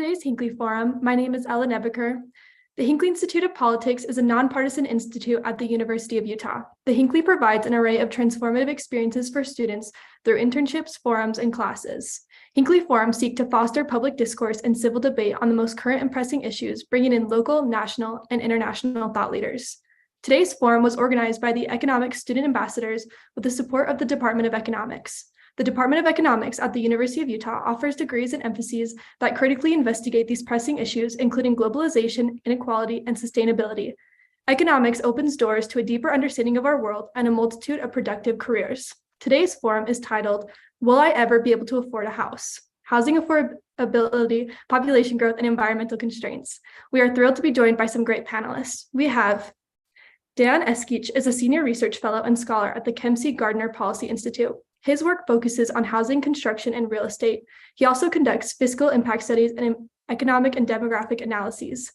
today's Hinckley Forum. My name is Ella Nebeker. The Hinckley Institute of Politics is a nonpartisan institute at the University of Utah. The Hinckley provides an array of transformative experiences for students through internships, forums, and classes. Hinckley forums seek to foster public discourse and civil debate on the most current and pressing issues, bringing in local, national, and international thought leaders. Today's forum was organized by the Economics Student Ambassadors with the support of the Department of Economics. The Department of Economics at the University of Utah offers degrees and emphases that critically investigate these pressing issues, including globalization, inequality, and sustainability. Economics opens doors to a deeper understanding of our world and a multitude of productive careers. Today's forum is titled, Will I Ever Be Able to Afford a House? Housing Affordability, Population Growth, and Environmental Constraints. We are thrilled to be joined by some great panelists. We have Dan Eskich is a senior research fellow and scholar at the Kempsey Gardner Policy Institute. His work focuses on housing, construction, and real estate. He also conducts fiscal impact studies and economic and demographic analyses.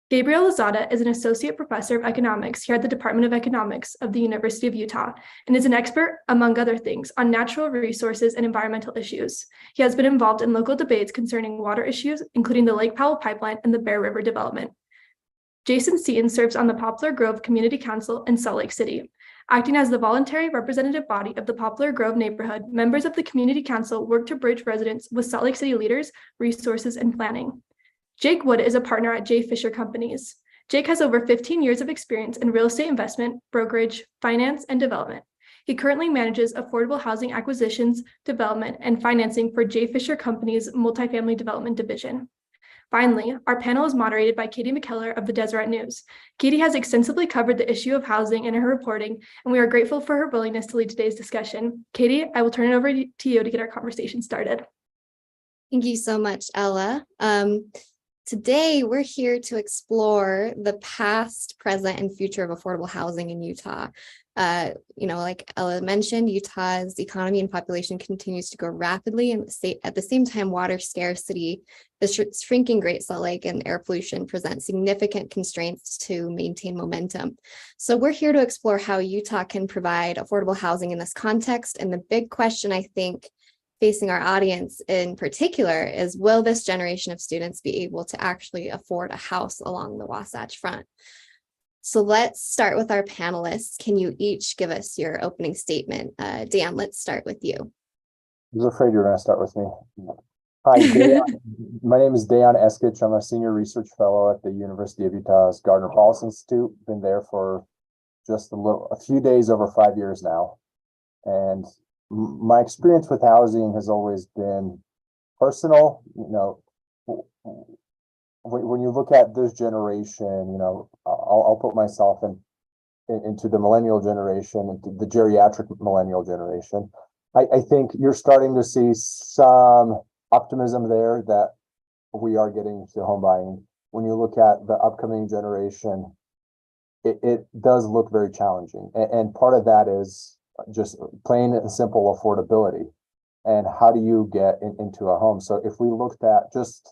Gabriel Lozada is an associate professor of economics here at the Department of Economics of the University of Utah and is an expert, among other things, on natural resources and environmental issues. He has been involved in local debates concerning water issues, including the Lake Powell Pipeline and the Bear River development. Jason Seaton serves on the Poplar Grove Community Council in Salt Lake City. Acting as the voluntary representative body of the Poplar Grove neighborhood, members of the Community Council work to bridge residents with Salt Lake City leaders, resources, and planning. Jake Wood is a partner at J. Fisher Companies. Jake has over 15 years of experience in real estate investment, brokerage, finance, and development. He currently manages affordable housing acquisitions, development, and financing for J. Fisher Companies' multifamily development division. Finally, our panel is moderated by Katie McKellar of the Deseret News. Katie has extensively covered the issue of housing in her reporting, and we are grateful for her willingness to lead today's discussion. Katie, I will turn it over to you to get our conversation started. Thank you so much, Ella. Today, we're here to explore the past, present, and future of affordable housing in Utah. Like Ella mentioned, Utah's economy and population continues to grow rapidly, and at the same time, water scarcity, the shrinking Great Salt Lake, and air pollution present significant constraints to maintain momentum. So we're here to explore how Utah can provide affordable housing in this context. And the big question, I think, facing our audience in particular is, will this generation of students be able to actually afford a house along the Wasatch Front? So let's start with our panelists. Can you each give us your opening statement? Dan, let's start with you. I was afraid you were going to start with me. Hi, my name is Dan Eskich. I'm a senior research fellow at the University of Utah's Gardner Policy Institute. Been there for just a few days over 5 years now. And my experience with housing has always been personal. When you look at this generation, I'll put myself into the millennial generation, into the geriatric millennial generation. I think you're starting to see some optimism there that we are getting to home buying. When you look at the upcoming generation, it does look very challenging. And part of that is just plain and simple affordability. And how do you get into a home? So if we looked at this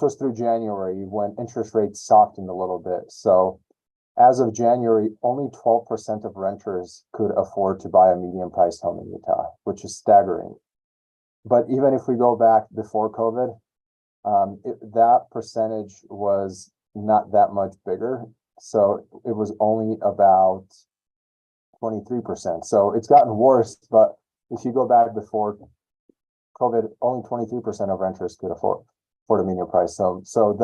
was through January when interest rates softened a little bit. So as of January, only 12% of renters could afford to buy a medium priced home in Utah, which is staggering. But even if we go back before COVID, that percentage was not that much bigger. So it was only about 23%. So it's gotten worse, but if you go back before COVID, only 23% of renters could afford a medium price home. So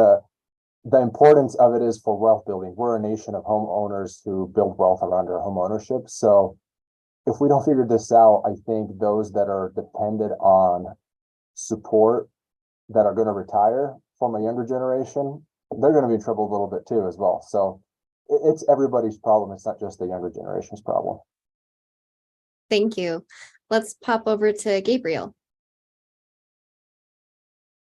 the importance of it is for wealth building. We're a nation of homeowners who build wealth around our home ownership. So if we don't figure this out, I think those that are dependent on support that are going to retire from a younger generation, they're going to be in trouble a little bit too as well. So it's everybody's problem. It's not just the younger generation's problem. Thank you. Let's pop over to Gabriel.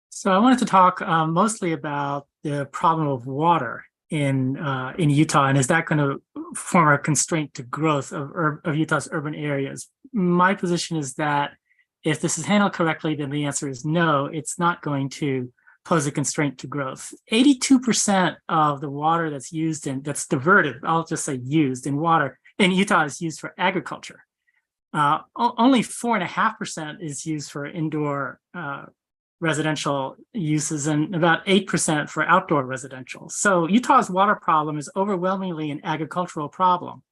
So I wanted to talk mostly about the problem of water in Utah, and is that going to form a constraint to growth of Utah's urban areas? My position is that if this is handled correctly, then the answer is no, it's not going to pose a constraint to growth. 82% of the water that's that's diverted, I'll just say used in water in Utah is used for agriculture. Only 4.5% is used for indoor residential uses and about 8% for outdoor residential. So Utah's water problem is overwhelmingly an agricultural problem.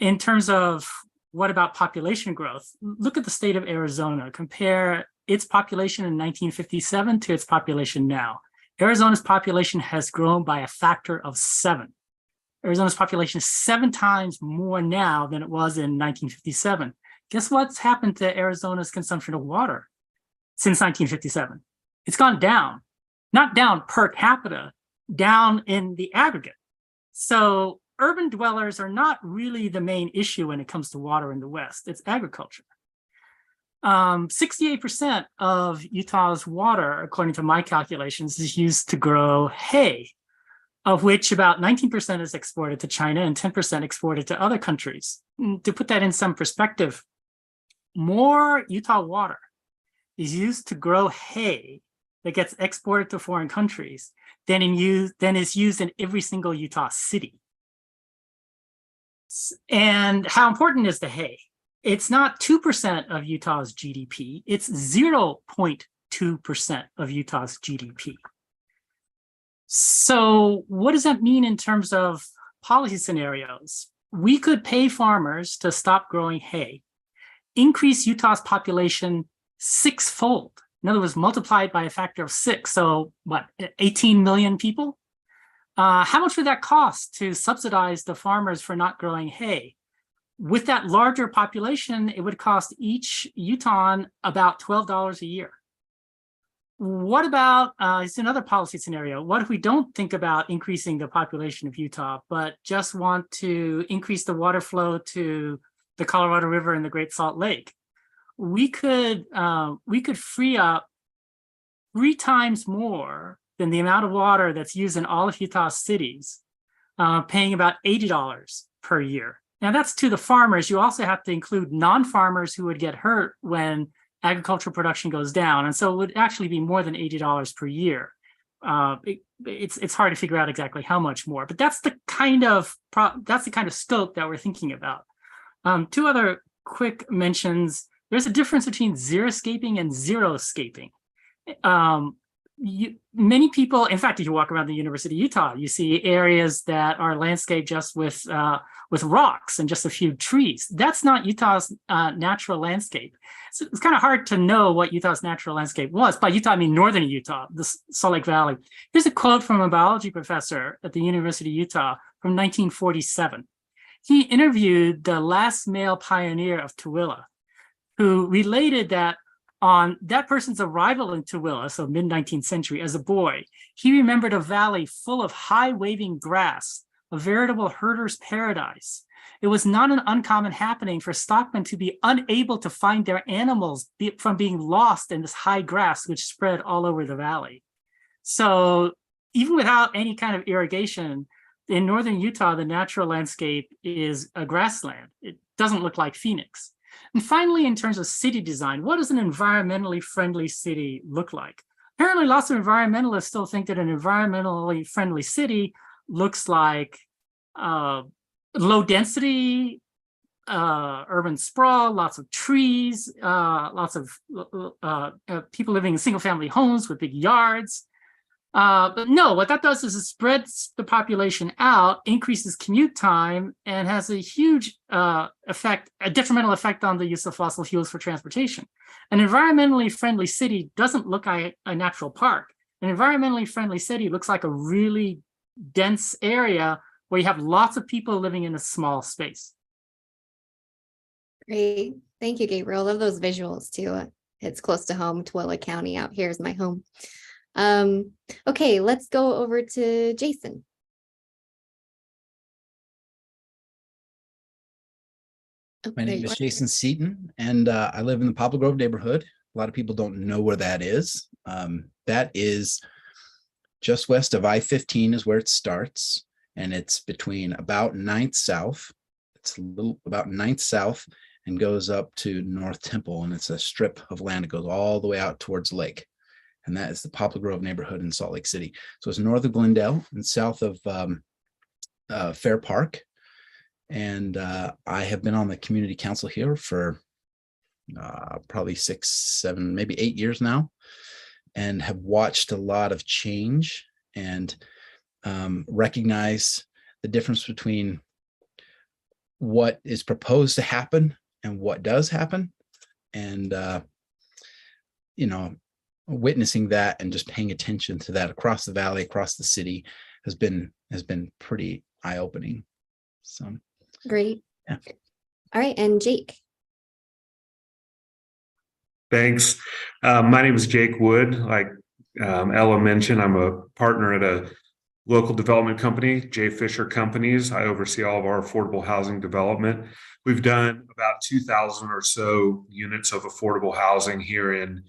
In terms of what about population growth, look at the state of Arizona, compare its population in 1957 to its population now. Arizona's population has grown by a factor of 7. Arizona's population is 7 times more now than it was in 1957. Guess what's happened to Arizona's consumption of water since 1957? It's gone down, not down per capita, down in the aggregate. So urban dwellers are not really the main issue when it comes to water in the West. It's agriculture. 68% of Utah's water, according to my calculations, is used to grow hay, of which about 19% is exported to China and 10% exported to other countries. To put that in some perspective, more Utah water is used to grow hay that gets exported to foreign countries than is used in every single Utah city. And how important is the hay? It's not 2% of Utah's GDP, it's 0.2% of Utah's GDP. So what does that mean in terms of policy scenarios? We could pay farmers to stop growing hay, increase Utah's population 6-fold. In other words, multiplied by a factor of 6. So what, 18 million people? How much would that cost to subsidize the farmers for not growing hay? With that larger population, it would cost each Utahn about $12 a year. What about, it's another policy scenario. What if we don't think about increasing the population of Utah, but just want to increase the water flow to the Colorado River and the Great Salt Lake? We could free up 3 times more than the amount of water that's used in all of Utah's cities, paying about $80 per year. Now that's to the farmers. You also have to include non-farmers who would get hurt when agricultural production goes down. And so it would actually be more than $80 per year. It's hard to figure out exactly how much more, but that's the kind of scope that we're thinking about. 2 other quick mentions. There's a difference between xeriscaping and zeroscaping. Many people, in fact, if you walk around the University of Utah, you see areas that are landscaped just with rocks and just a few trees. That's not Utah's natural landscape. So it's kind of hard to know what Utah's natural landscape was. By Utah, I mean northern Utah, the Salt Lake Valley. Here's a quote from a biology professor at the University of Utah from 1947. He interviewed the last male pioneer of Tooele, who related that on that person's arrival in Tooele, so mid-19th century, as a boy, he remembered a valley full of high waving grass, a veritable herder's paradise. It was not an uncommon happening for stockmen to be unable to find their animals from being lost in this high grass which spread all over the valley. So even without any kind of irrigation, in northern Utah, the natural landscape is a grassland. It doesn't look like Phoenix. And finally, in terms of city design, what does an environmentally friendly city look like? Apparently, lots of environmentalists still think that an environmentally friendly city looks like low density, urban sprawl, lots of trees, lots of people living in single family homes with big yards. But no, what that does is it spreads the population out, increases commute time, and has a huge effect, a detrimental effect on the use of fossil fuels for transportation. An environmentally friendly city doesn't look like a natural park. An environmentally friendly city looks like a really dense area where you have lots of people living in a small space. Great. Thank you, Gabriel. Love those visuals too. It's close to home. Tooele County out here is my home. Okay, let's go over to Jason. My name is Jason Seaton, and I live in the Poplar Grove neighborhood. A lot of people don't know where that is. That is just west of I-15 is where it starts, and it's between about 9th South. It's a little about 9th South and goes up to North Temple, and it's a strip of land that goes all the way out towards the lake. And that is the Poplar Grove neighborhood in Salt Lake City. So it's north of Glendale and south of Fair Park. And I have been on the community council here for probably 6, 7, maybe 8 years now. and have watched a lot of change and recognize the difference between what is proposed to happen and what does happen. And, witnessing that and just paying attention to that across the valley, across the city has been pretty eye-opening. So Great. Yeah. All right. And Jake. Thanks. My name is Jake Wood. Like Ella mentioned, I'm a partner at a local development company, J. Fisher Companies. I oversee all of our affordable housing development. We've done about 2,000 or so units of affordable housing here in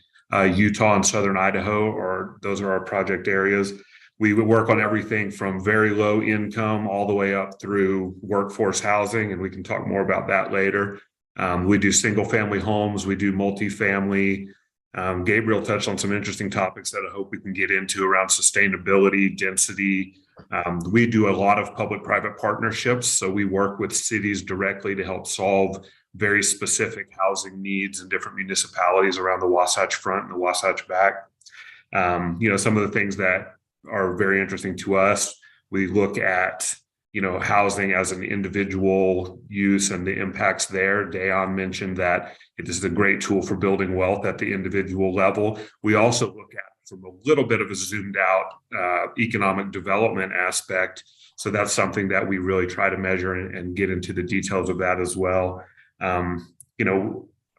Utah and southern Idaho, or those are our project areas. We would work on everything from very low income all the way up through workforce housing, and we can talk more about that later. We do single family homes, we do multifamily. Gabriel touched on some interesting topics that I hope we can get into around sustainability, density. We do a lot of public-private partnerships, so we work with cities directly to help solve very specific housing needs in different municipalities around the Wasatch Front and the Wasatch Back. Some of the things that are very interesting to us, we look at housing as an individual use and the impacts there. Dayon mentioned that it is a great tool for building wealth at the individual level. We also look at from a little bit of a zoomed out economic development aspect. So that's something that we really try to measure and get into the details of that as well.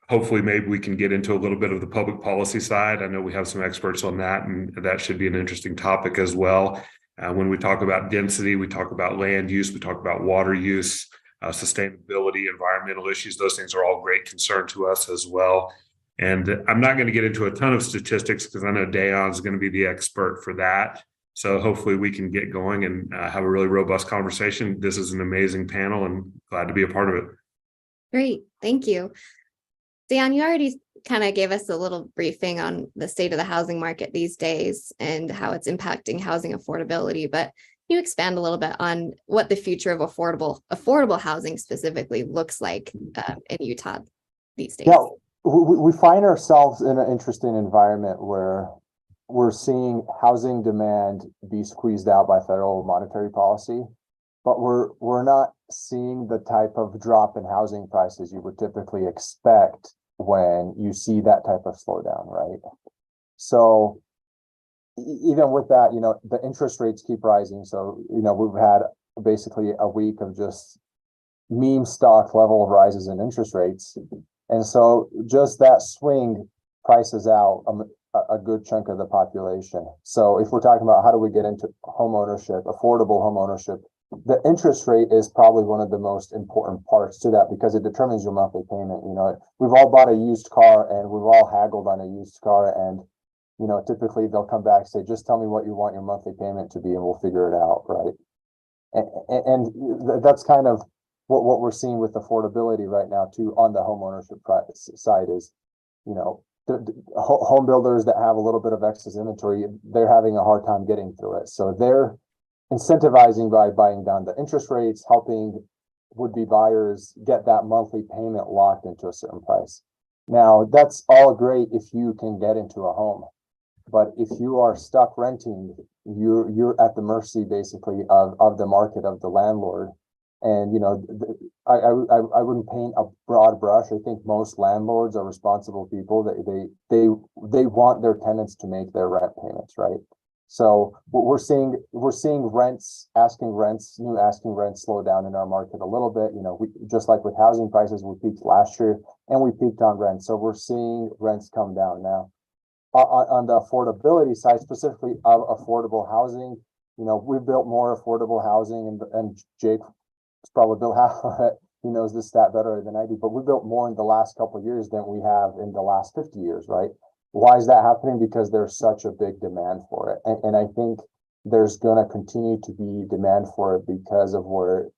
Hopefully maybe we can get into a little bit of the public policy side. I know we have some experts on that, and that should be an interesting topic as well. When we talk about density, we talk about land use, we talk about water use, sustainability, environmental issues. Those things are all great concern to us as well. And I'm not going to get into a ton of statistics because I know Dayon is going to be the expert for that. So hopefully we can get going and have a really robust conversation. This is an amazing panel and glad to be a part of it. Great. Thank you. Dayon, you already kind of gave us a little briefing on the state of the housing market these days and how it's impacting housing affordability, but can you expand a little bit on what the future of affordable housing specifically looks like in Utah these days? Yeah, we find ourselves in an interesting environment where we're seeing housing demand be squeezed out by federal monetary policy, but we're not seeing the type of drop in housing prices you would typically expect when you see that type of slowdown, right? So even with that, the interest rates keep rising. So, we've had basically a week of just meme stock level of rises in interest rates. And so just that swing prices out a good chunk of the population. So if we're talking about how do we get into home ownership, affordable home ownership, the interest rate is probably one of the most important parts to that because it determines your monthly payment. We've all bought a used car and we've all haggled on a used car, and typically they'll come back and say, just tell me what you want your monthly payment to be and we'll figure it out, right? And that's kind of what we're seeing with affordability right now too on the home ownership side is, the home builders that have a little bit of excess inventory, they're having a hard time getting through it. So they're incentivizing by buying down the interest rates, helping would-be buyers get that monthly payment locked into a certain price. Now, that's all great if you can get into a home, but if you are stuck renting, you're at the mercy basically of the market, of the landlord. And I wouldn't paint a broad brush. I think most landlords are responsible people. They want their tenants to make their rent payments, right? So what we're seeing new asking rents slow down in our market a little bit. We just like with housing prices, we peaked last year and we peaked on rent. So we're seeing rents come down now. On the affordability side, specifically of affordable housing, we've built more affordable housing, and Jake probably built half of it. He knows this stat better than I do, but we built more in the last couple of years than we have in the last 50 years, right? Why is that happening? Because there's such a big demand for it. And I think there's going to continue to be demand for it because of where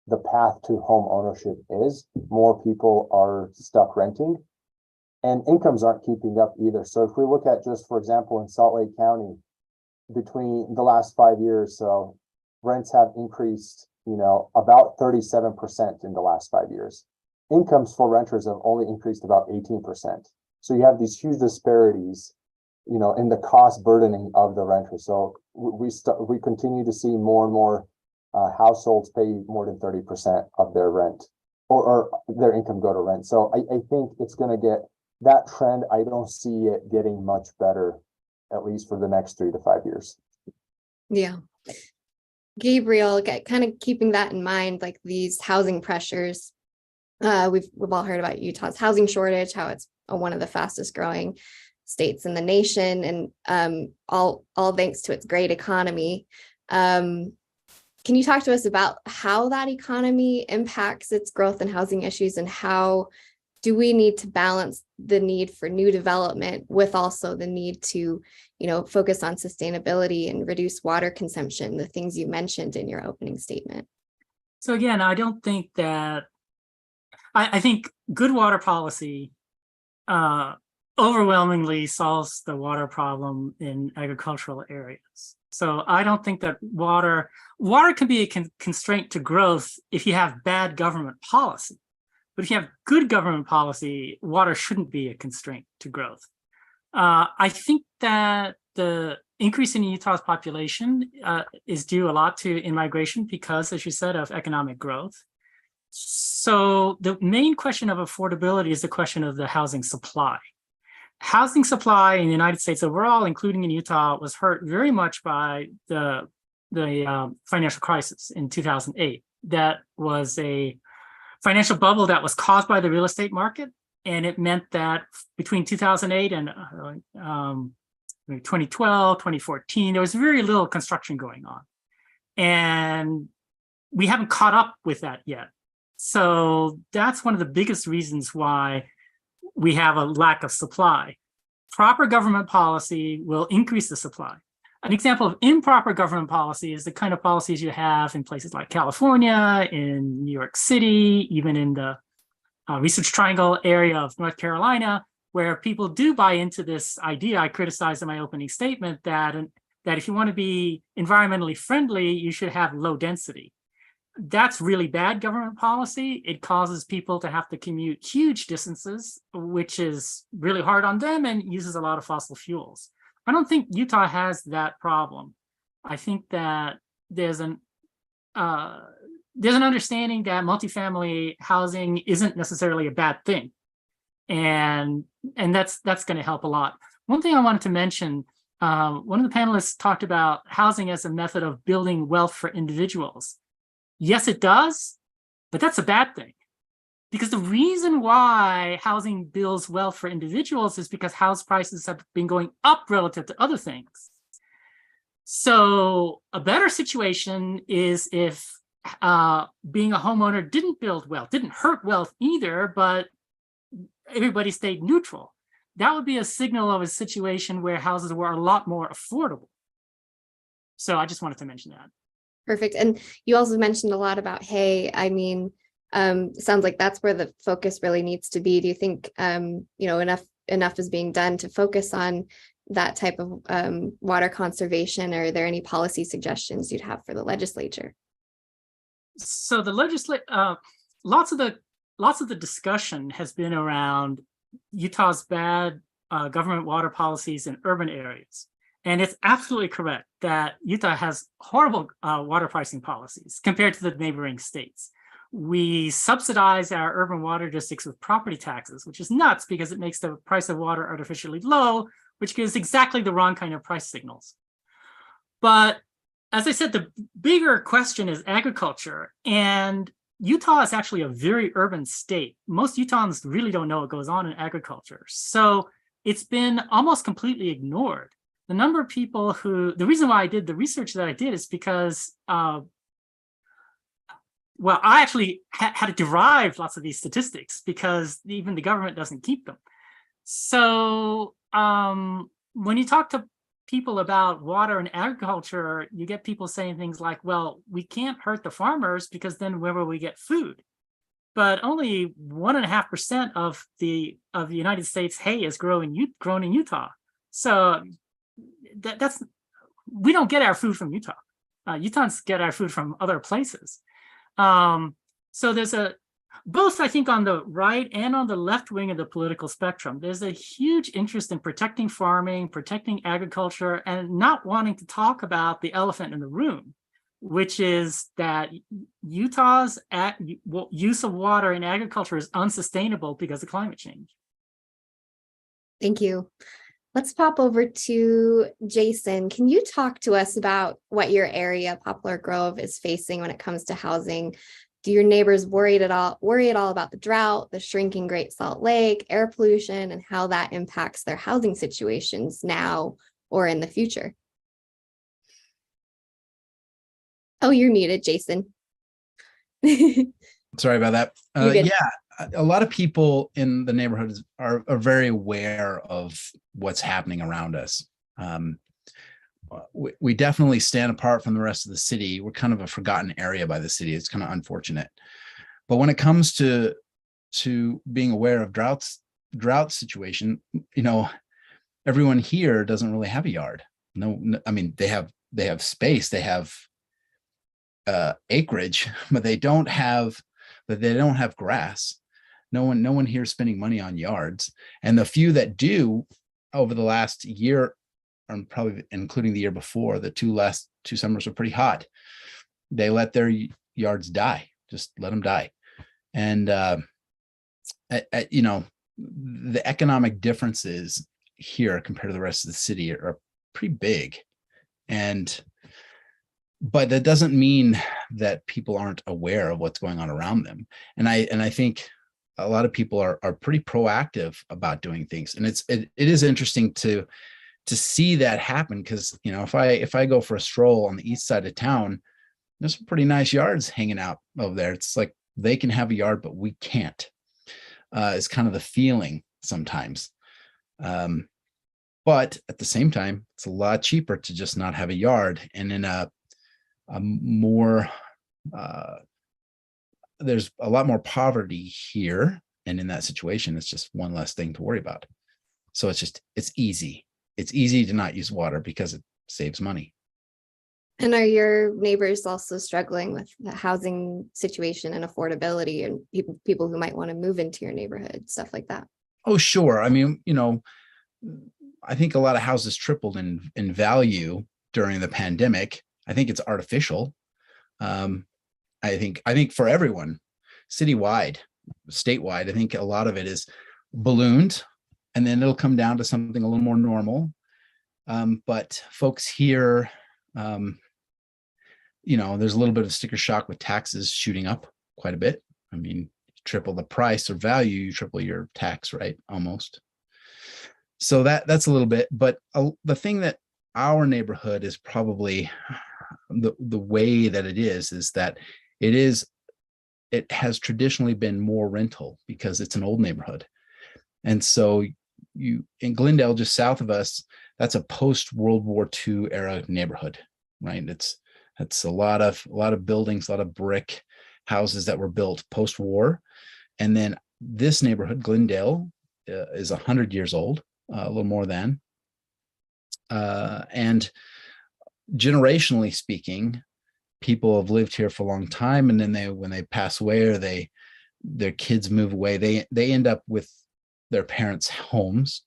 the path to home ownership is. More people are stuck renting and incomes aren't keeping up either. So if we look at just, for example, in Salt Lake County, between the last 5 years, so rents have increased, about 37% in the last 5 years. Incomes for renters have only increased about 18%. So you have these huge disparities, in the cost burdening of the renter. So we continue to see more and more households pay more than 30% of their rent or their income go to rent. So I think it's going to get that trend. I don't see it getting much better, at least for the next 3 to 5 years. Yeah. Gabriel, kind of keeping that in mind, like these housing pressures, we've all heard about Utah's housing shortage, how it's one of the fastest growing states in the nation, and all thanks to its great economy. Can you talk to us about how that economy impacts its growth and housing issues, and how do we need to balance the need for new development with also the need to, focus on sustainability and reduce water consumption, the things you mentioned in your opening statement? So again, I don't think that, I think good water policy overwhelmingly solves the water problem in agricultural areas. So I don't think that water can be a constraint to growth if you have bad government policy. But if you have good government policy, water shouldn't be a constraint to growth. I think that the increase in Utah's population is due a lot to in-migration because, as you said, of economic growth. So the main question of affordability is the question of the housing supply. Housing supply in the United States overall, including in Utah, was hurt very much by the financial crisis in 2008. That was a financial bubble that was caused by the real estate market. And it meant that between 2008 and 2012, 2014, there was very little construction going on. And we haven't caught up with that yet. So that's one of the biggest reasons why we have a lack of supply. Proper government policy will increase the supply. An example of improper government policy is the kind of policies you have in places like California, in New York City, even in the Research Triangle area of North Carolina, where people do buy into this idea I criticized in my opening statement that if you want to be environmentally friendly, you should have low density. That's really bad government policy. It causes people to have to commute huge distances, which is really hard on them and uses a lot of fossil fuels. I don't think Utah has that problem. I think that there's an understanding that multifamily housing isn't necessarily a bad thing, and that's going to help a lot. One thing I wanted to mention, one of the panelists talked about housing as a method of building wealth for individuals. Yes, it does, but that's a bad thing. Because the reason why housing builds wealth for individuals is because house prices have been going up relative to other things. So a better situation is if being a homeowner didn't build wealth, didn't hurt wealth either, but everybody stayed neutral. That would be a signal of a situation where houses were a lot more affordable. So I just wanted to mention that. Perfect. And you also mentioned a lot about hay. I mean, sounds like that's where the focus really needs to be. Do you think, enough is being done to focus on that type of water conservation? Or are there any policy suggestions you'd have for the legislature? So the lots of the discussion has been around Utah's bad government water policies in urban areas. And it's absolutely correct that Utah has horrible water pricing policies compared to the neighboring states. We subsidize our urban water districts with property taxes, which is nuts because it makes the price of water artificially low, which gives exactly the wrong kind of price signals. But as I said, the bigger question is agriculture. And Utah is actually a very urban state. Most Utahns really don't know what goes on in agriculture. So it's been almost completely ignored. The number of people the reason why I did the research that I did is because, I actually had to derive lots of these statistics because even the government doesn't keep them. So when you talk to people about water and agriculture, you get people saying things like, well, we can't hurt the farmers because then where will we get food? But only 1.5% of the United States hay is grown in Utah. So we don't get our food from Utah. Utahns get our food from other places. So there's Both, I think, on the right and on the left wing of the political spectrum, there's a huge interest in protecting farming, protecting agriculture, and not wanting to talk about the elephant in the room, which is that Utah's use of water in agriculture is unsustainable because of climate change. Thank you. Let's pop over to Jason. Can you talk to us about what your area, Poplar Grove, is facing when it comes to housing? Do your neighbors worry at all about the drought, the shrinking Great Salt Lake, air pollution, and how that impacts their housing situations now or in the future? Oh, you're muted, Jason. Sorry about that. You're good. Yeah, a lot of people in the neighborhood are very aware of what's happening around us. We definitely stand apart from the rest of the city. We're kind of a forgotten area by the city. It's kind of unfortunate. But when it comes to being aware of drought situation, everyone here doesn't really have a yard. No, I mean, they have space, they have acreage, but they don't have grass. No one here is spending money on yards. And the few that do over the last year, and probably including the year before, the last two summers were pretty hot. They let their yards die, just let them die. And the economic differences here compared to the rest of the city are pretty big. But that doesn't mean that people aren't aware of what's going on around them. And I think a lot of people are pretty proactive about doing things. And it is interesting to see that happen, because if I go for a stroll on the east side of town, there's some pretty nice yards hanging out over there. It's like they can have a yard, but we can't. It's kind of the feeling sometimes. But at the same time, it's a lot cheaper to just not have a yard. And in a more there's a lot more poverty here, and in that situation, it's just one less thing to worry about. So it's easy. It's easy to not use water because it saves money. And are your neighbors also struggling with the housing situation and affordability, and people who might want to move into your neighborhood, stuff like that? Oh, sure. I mean, I think a lot of houses tripled in value during the pandemic. I think it's artificial. I think for everyone, citywide, statewide, I think a lot of it is ballooned, and then it'll come down to something a little more normal. But folks here, there's a little bit of sticker shock with taxes shooting up quite a bit. I mean, triple the price or value, you triple your tax, right? Almost. So that's a little bit. But the thing that our neighborhood is probably the way that it is that it has traditionally been more rental because it's an old neighborhood. And so in Glendale, just south of us, that's a post World War II era neighborhood, right? It's a lot of buildings, a lot of brick houses that were built post-war. And then this neighborhood, Glendale, is 100 years old, a little more than. And generationally speaking, people have lived here for a long time, and then when they pass away or their kids move away, they end up with their parents' homes,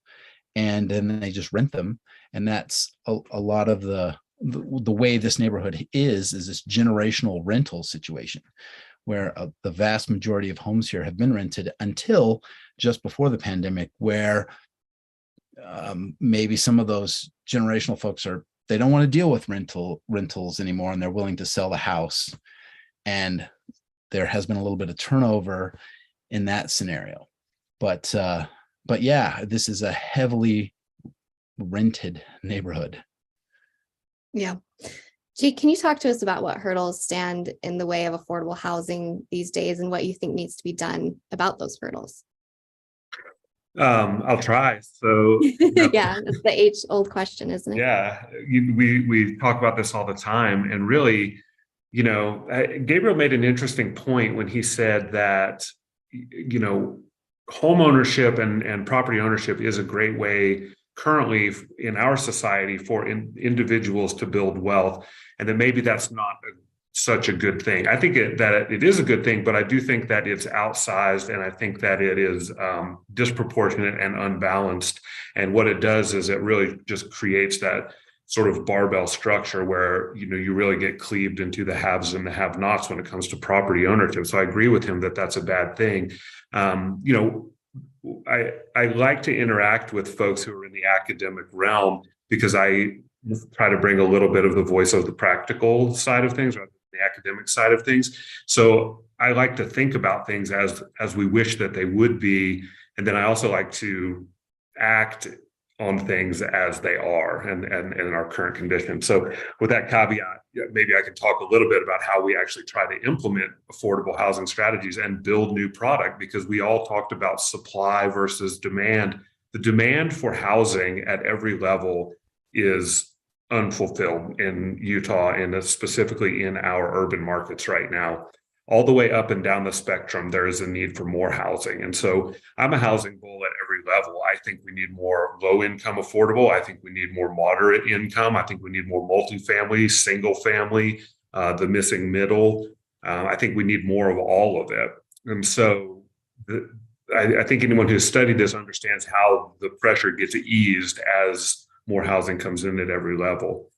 and then they just rent them. And that's a lot of the way this neighborhood is this generational rental situation, where the vast majority of homes here have been rented until just before the pandemic, where maybe some of those generational folks they don't want to deal with rentals anymore, and they're willing to sell the house. And there has been a little bit of turnover in that scenario. But yeah, this is a heavily rented neighborhood. Yeah. Jake, can you talk to us about what hurdles stand in the way of affordable housing these days, and what you think needs to be done about those hurdles? I'll try. So yeah, that's the age-old question, isn't it? Yeah, we talk about this all the time, and really, Gabriel made an interesting point when he said that home ownership and property ownership is a great way currently in our society for individuals to build wealth, and that maybe that's not such a good thing. I think that it is a good thing, but I do think that it's outsized, and I think that it is disproportionate and unbalanced. And what it does is it really just creates that sort of barbell structure where, you really get cleaved into the haves and the have-nots when it comes to property ownership. So I agree with him that that's a bad thing. I like to interact with folks who are in the academic realm because I try to bring a little bit of the voice of the practical side of things rather than the academic side of things. So I like to think about things as we wish that they would be. And then I also like to act on things as they are and in our current conditions. So with that caveat, maybe I could talk a little bit about how we actually try to implement affordable housing strategies and build new product, because we all talked about supply versus demand. The demand for housing at every level is unfulfilled in Utah, and specifically in our urban markets right now. All the way up and down the spectrum, there is a need for more housing. And so I'm a housing bull at every level. I think we need more low income affordable. I think we need more moderate income. I think we need more multifamily, single family, the missing middle. I think we need more of all of it. And so I think anyone who's studied this understands how the pressure gets eased as more housing comes in at every level.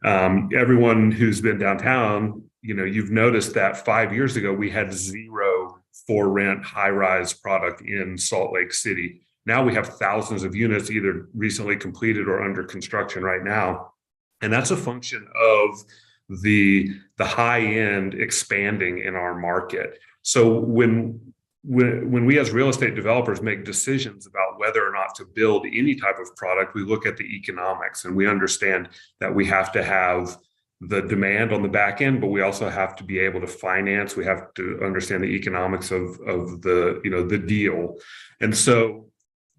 Everyone who's been downtown, you've noticed that 5 years ago, we had zero for rent high-rise product in Salt Lake City. Now we have thousands of units either recently completed or under construction right now. And that's a function of the high end expanding in our market. So when we as real estate developers make decisions about whether or not to build any type of product, we look at the economics, and we understand that we have to have the demand on the back end, but we also have to be able to finance. We have to understand the economics of the deal. And so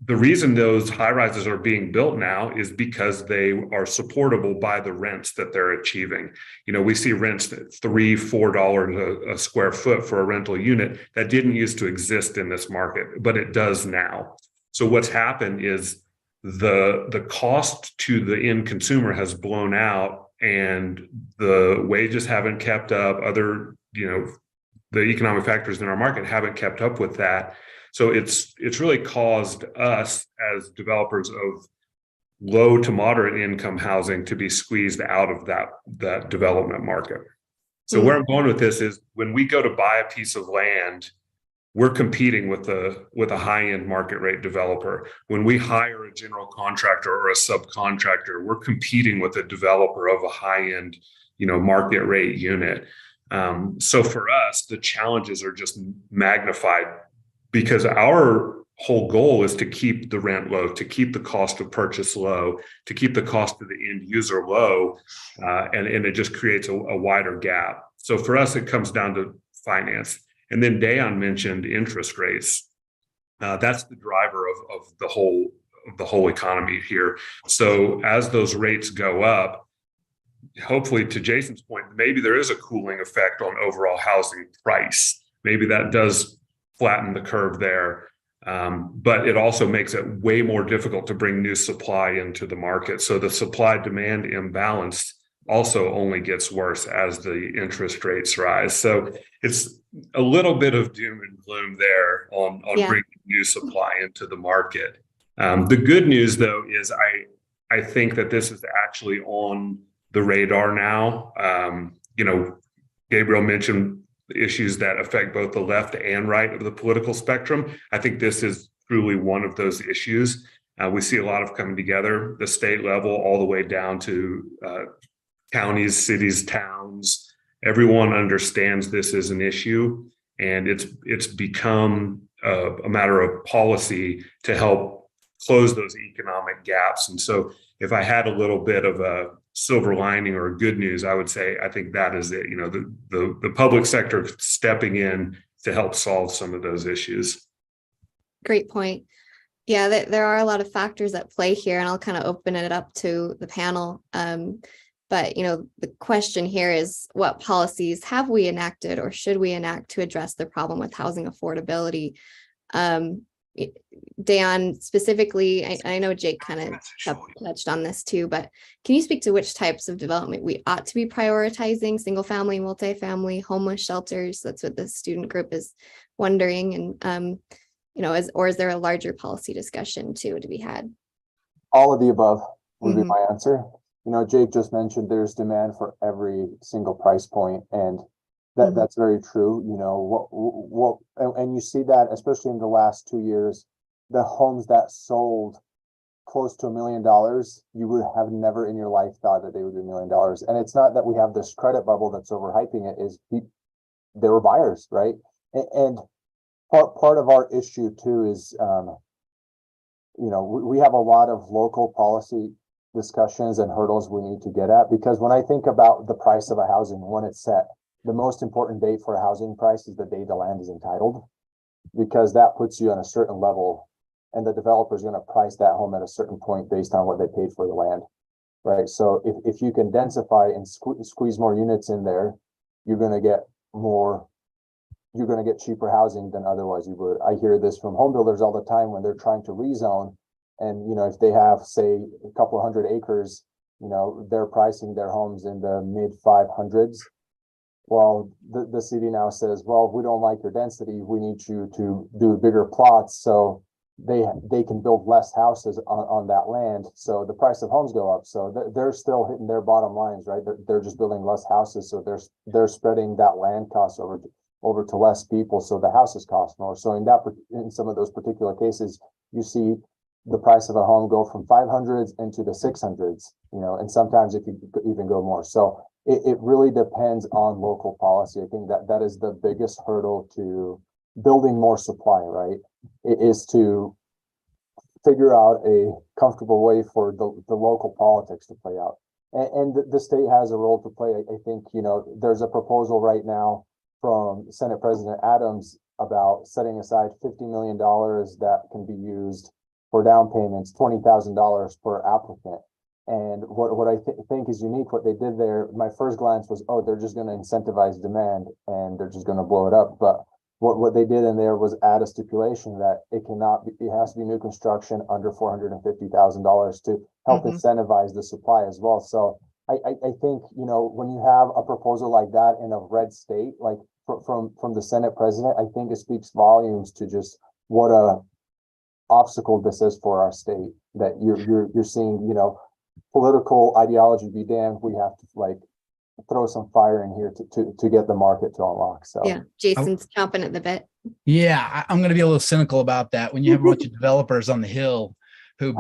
the reason those high rises are being built now is because they are supportable by the rents that they're achieving. We see rents at $3-4 a square foot for a rental unit that didn't used to exist in this market, but it does now. So what's happened is the cost to the end consumer has blown out, and the wages haven't kept up. Other, the economic factors in our market haven't kept up with that. So it's really caused us as developers of low to moderate income housing to be squeezed out of that development market. So where I'm going with this is, when we go to buy a piece of land, we're competing with a high-end market rate developer. When we hire a general contractor or a subcontractor, we're competing with a developer of a high-end, market rate unit. So for us, the challenges are just magnified, because our whole goal is to keep the rent low, to keep the cost of purchase low, to keep the cost of the end user low, and it just creates a wider gap. So for us, it comes down to finance. And then Dayon mentioned interest rates. That's the driver of the whole economy here. So as those rates go up, hopefully, to Jason's point, maybe there is a cooling effect on overall housing price. Maybe that does flatten the curve there. But it also makes it way more difficult to bring new supply into the market. So the supply-demand imbalance also only gets worse as the interest rates rise. So it's a little bit of doom and gloom there on bringing new supply into the market. The good news, though, is I think that this is actually on the radar now. Gabriel mentioned issues that affect both the left and right of the political spectrum. I think this is truly one of those issues. We see a lot of coming together, the state level all the way down to counties, cities, towns. Everyone understands this is an issue, and it's become a matter of policy to help close those economic gaps. And so if I had a little bit of a silver lining or good news, I would say I think that is it. The public sector stepping in to help solve some of those issues. Great point. Yeah, there are a lot of factors at play here, and I'll kind of open it up to the panel. But the question here is, what policies have we enacted or should we enact to address the problem with housing affordability? Dan, specifically, I know Jake kind of touched on this too, but can you speak to which types of development we ought to be prioritizing? Single family, multifamily, homeless shelters? That's what the student group is wondering. And, is there a larger policy discussion too to be had? All of the above would be my answer. Jake just mentioned there's demand for every single price point, and that's very true. And you see that especially in the last 2 years, the homes that sold close to $1 million, you would have never in your life thought that they would be $1 million. And it's not that we have this credit bubble that's overhyping it, is they were buyers, right? And part of our issue too is, we have a lot of local policy discussions and hurdles we need to get at, because when I think about the price of a housing, when it's set, the most important date for a housing price is the day the land is entitled, because that puts you on a certain level, and the developer is going to price that home at a certain point based on what they paid for the land, right? So if you can densify and squeeze more units in there, you're going to get cheaper housing than otherwise you would. I hear this from home builders all the time when they're trying to rezone, and if they have, say, a couple of hundred acres, they're pricing their homes in the mid 500s. Well, the city now says, well, if we don't like your density, we need you to do bigger plots so they can build less houses on that land. So the price of homes go up. So they're still hitting their bottom lines, right? They're just building less houses. So they're spreading that land cost over to less people. So the houses cost more. So in some of those particular cases, you see the price of a home go from 500s into the 600s, and sometimes it could even go more. So it really depends on local policy. I think that is the biggest hurdle to building more supply, right? It is to figure out a comfortable way for the local politics to play out. And the state has a role to play. I think, there's a proposal right now from Senate President Adams about setting aside $50 million that can be used for down payments, $20,000 per applicant. And what I think is unique, what they did there, my first glance was, they're just going to incentivize demand and they're just going to blow it up. But what they did in there was add a stipulation that it has to be new construction under $450,000 to help incentivize the supply as well. So I think, when you have a proposal like that in a red state, like from the Senate president, I think it speaks volumes to just what a obstacle this is for our state, that you're seeing, political ideology be damned, we have to throw some fire in here to get the market to unlock. So yeah, Jason's chomping at the bit. Yeah, I'm going to be a little cynical about that. When you have a bunch of developers on the Hill who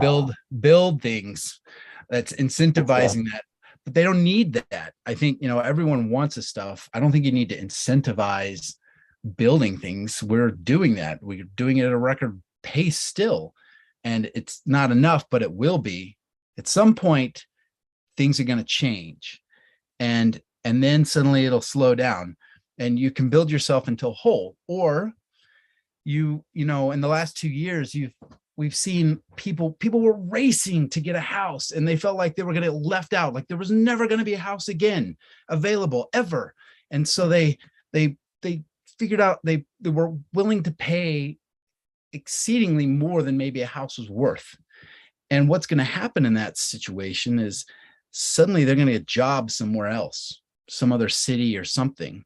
build things, that's incentivizing that, but they don't need that. I think, everyone wants the stuff. I don't think you need to incentivize building things. We're doing that. We're doing it at a record pace still, and it's not enough, but it will be. At some point, things are going to change, and then suddenly it'll slow down, and you can build yourself into a hole. Or in the last 2 years, we've seen people were racing to get a house, and they felt like they were going to get left out, like there was never going to be a house again available ever. And so they figured out they were willing to pay exceedingly more than maybe a house was worth. And what's going to happen in that situation is suddenly they're going to get jobs somewhere else, some other city or something.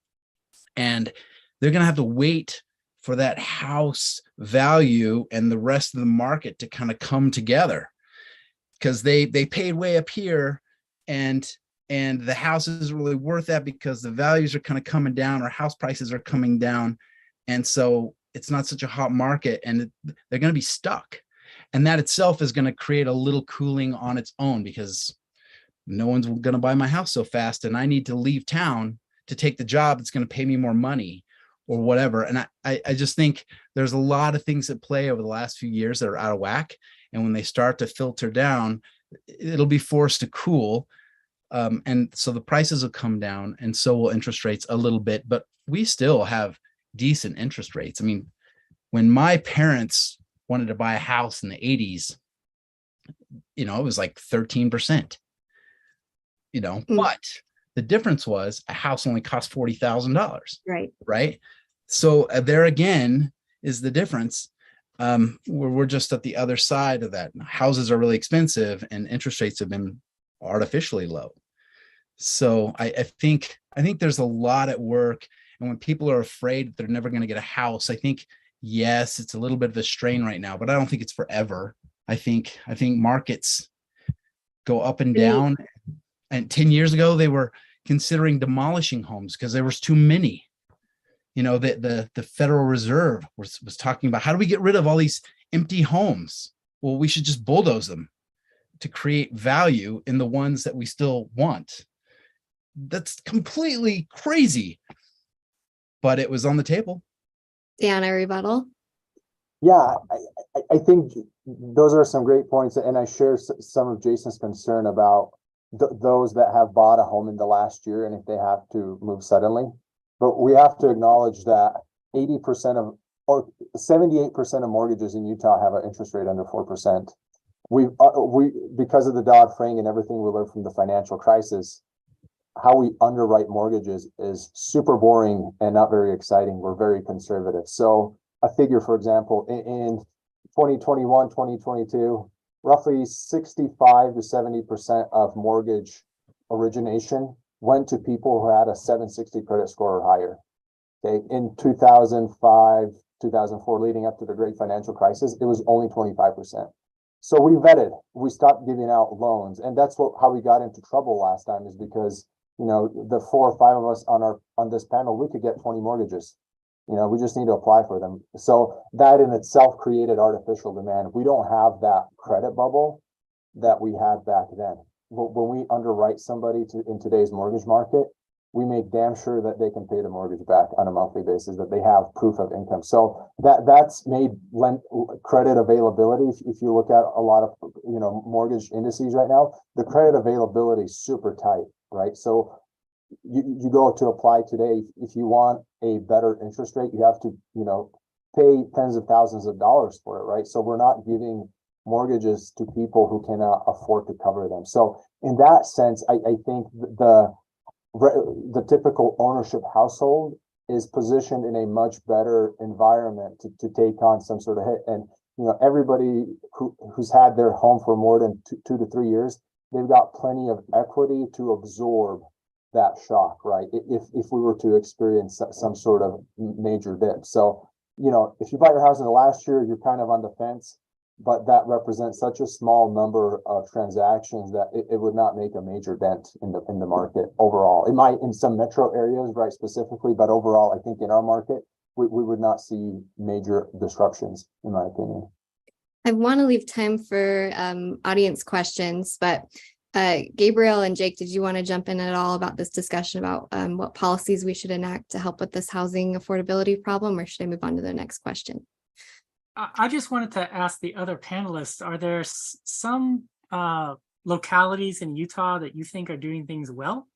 And they're going to have to wait for that house value and the rest of the market to kind of come together, because they paid way up here, and the house isn't really worth that because the values are kind of coming down, or house prices are coming down. And so it's not such a hot market, and they're going to be stuck. And that itself is going to create a little cooling on its own, because no one's going to buy my house so fast, and I need to leave town to take the job that's going to pay me more money or whatever. And I just think there's a lot of things at play over the last few years that are out of whack. And when they start to filter down, it'll be forced to cool. And so the prices will come down, and so will interest rates a little bit, but we still have decent interest rates. I mean, when my parents wanted to buy a house in the 80s, it was like 13%, but the difference was a house only cost $40,000. Right. Right. So there again is the difference. we're just at the other side of that. Houses are really expensive and interest rates have been artificially low. So I think there's a lot at work. And when people are afraid they're never going to get a house, I think, yes, it's a little bit of a strain right now, but I don't think it's forever. I think markets go up and down. And 10 years ago, they were considering demolishing homes because there was too many. You know, the Federal Reserve was talking about, how do we get rid of all these empty homes? Well, we should just bulldoze them to create value in the ones that we still want. That's completely crazy, but it was on the table. Deanna, rebuttal. Yeah, I think those are some great points, and I share some of Jason's concern about those that have bought a home in the last year and if they have to move suddenly. But we have to acknowledge that 80% of, or 78% of mortgages in Utah have an interest rate under 4%. We because of the Dodd-Frank and everything we learned from the financial crisis, how we underwrite mortgages is super boring and not very exciting. We're very conservative. So a figure, for example, in 2021, 2022, roughly 65 to 70% of mortgage origination went to people who had a 760 credit score or higher. Okay, in 2005, 2004, leading up to the great financial crisis, it was only 25%. So we vetted, we stopped giving out loans. And that's how we got into trouble last time, is because, you know, the 4 or 5 of us on this panel, we could get 20 mortgages. You know, we just need to apply for them. So that in itself created artificial demand. We don't have that credit bubble that we had back then. When we underwrite somebody in today's mortgage market, we make damn sure that they can pay the mortgage back on a monthly basis, that they have proof of income. So that's made credit availability. If you look at a lot of, you know, mortgage indices right now, the credit availability is super tight, right? So you go to apply today, if you want a better interest rate, you have to, you know, pay tens of thousands of dollars for it, right? So we're not giving mortgages to people who cannot afford to cover them. So in that sense, I think the typical ownership household is positioned in a much better environment to take on some sort of hit. And, you know, everybody who's had their home for more than 2 to 3 years, they've got plenty of equity to absorb that shock, right? If we were to experience some sort of major dip. So, you know, if you bought your house in the last year, you're kind of on the fence, but that represents such a small number of transactions that it would not make a major dent in the market overall. It might in some metro areas, right, specifically, but overall, I think in our market, we would not see major disruptions, in my opinion. I want to leave time for audience questions, but Gabriel and Jake, did you want to jump in at all about this discussion about what policies we should enact to help with this housing affordability problem, or should I move on to the next question? I just wanted to ask the other panelists, are there some localities in Utah that you think are doing things well?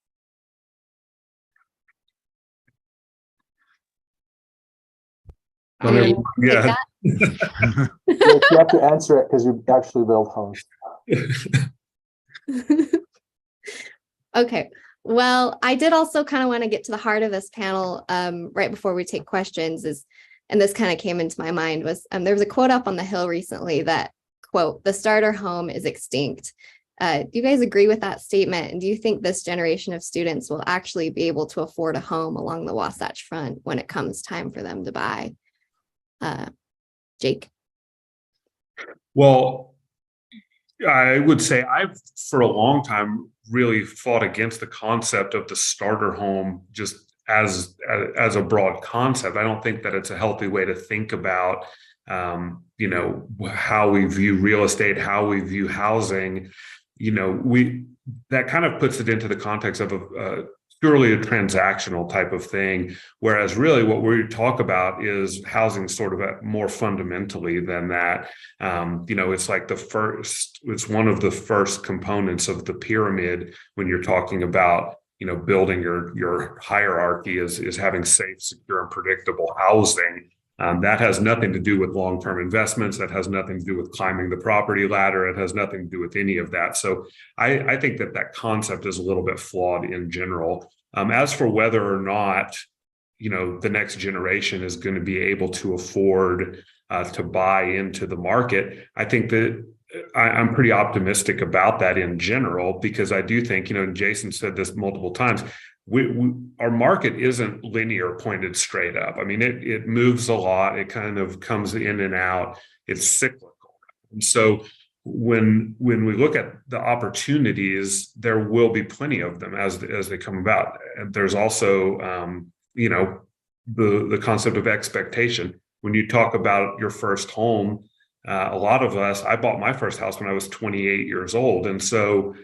Yeah. You have to answer it because you actually build homes. Okay. Well, I did also kind of want to get to the heart of this panel right before we take questions, and this kind of came into my mind, was there was a quote up on the Hill recently that, quote, "The starter home is extinct." Do you guys agree with that statement? And do you think this generation of students will actually be able to afford a home along the Wasatch Front when it comes time for them to buy? Jake? Well, I would say I've, for a long time, really fought against the concept of the starter home just as a broad concept. I don't think that it's a healthy way to think about, you know, how we view real estate, how we view housing. You know, that kind of puts it into the context of purely a transactional type of thing, whereas really what we talk about is housing sort of more fundamentally than that. You know, it's like it's one of the first components of the pyramid when you're talking about, you know, building your hierarchy is having safe, secure, and predictable housing. That has nothing to do with long-term investments. That has nothing to do with climbing the property ladder. It has nothing to do with any of that. So I think that concept is a little bit flawed in general. As for whether or not the next generation is going to be able to afford to buy into the market. I think that I'm pretty optimistic about that in general, because I do think, and Jason said this multiple times, our market isn't linear, pointed straight up. I mean, it moves a lot. It kind of comes in and out. It's cyclical. And so when we look at the opportunities, there will be plenty of them as they come about. And there's also, the concept of expectation. When you talk about your first home, a lot of us, I bought my first house when I was 28 years old. And so,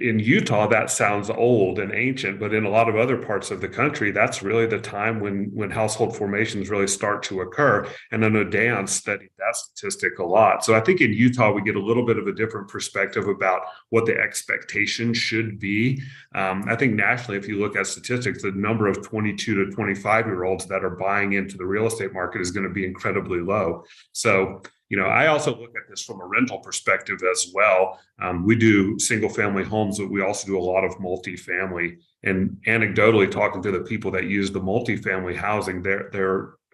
in Utah, that sounds old and ancient, but in a lot of other parts of the country, that's really the time when household formations really start to occur. And I know Dan studied that statistic a lot. So I think in Utah, we get a little bit of a different perspective about what the expectation should be. I think nationally, if you look at statistics, the number of 22 to 25-year-olds that are buying into the real estate market is going to be incredibly low. So I also look at this from a rental perspective as well. We do single family homes, but we also do a lot of multifamily. And anecdotally, talking to the people that use the multifamily housing, they